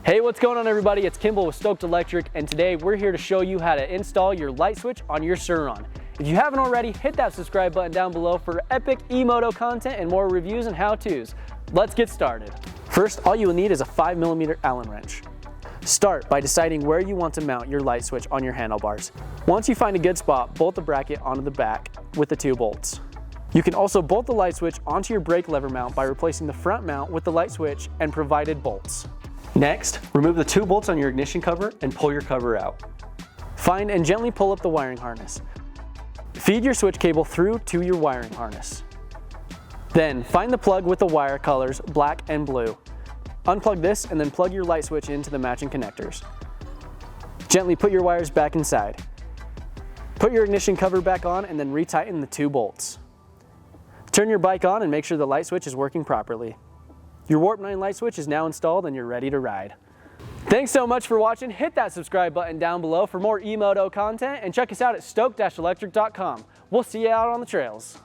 Hey, what's going on everybody? It's Kimball with Stoked Electric, and today we're here to show you how to install your light switch on your Surron. If you haven't already, hit that subscribe button down below for epic Emoto content and more reviews and how-tos. Let's get started. First, all you will need is a 5mm Allen wrench. Start by deciding where you want to mount your light switch on your handlebars. Once you find a good spot, bolt the bracket onto the back with the 2 bolts. You can also bolt the light switch onto your brake lever mount by replacing the front mount with the light switch and provided bolts. Next, remove the 2 bolts on your ignition cover and pull your cover out. Find and gently pull up the wiring harness. Feed your switch cable through to your wiring harness. Then, find the plug with the wire colors black and blue. Unplug this and then plug your light switch into the matching connectors. Gently put your wires back inside. Put your ignition cover back on and then retighten the 2 bolts. Turn your bike on and make sure the light switch is working properly. Your Warp 9 light switch is now installed and you're ready to ride. Thanks so much for watching. Hit that subscribe button down below for more Emoto content and check us out at stoked-electric.com. We'll see you out on the trails.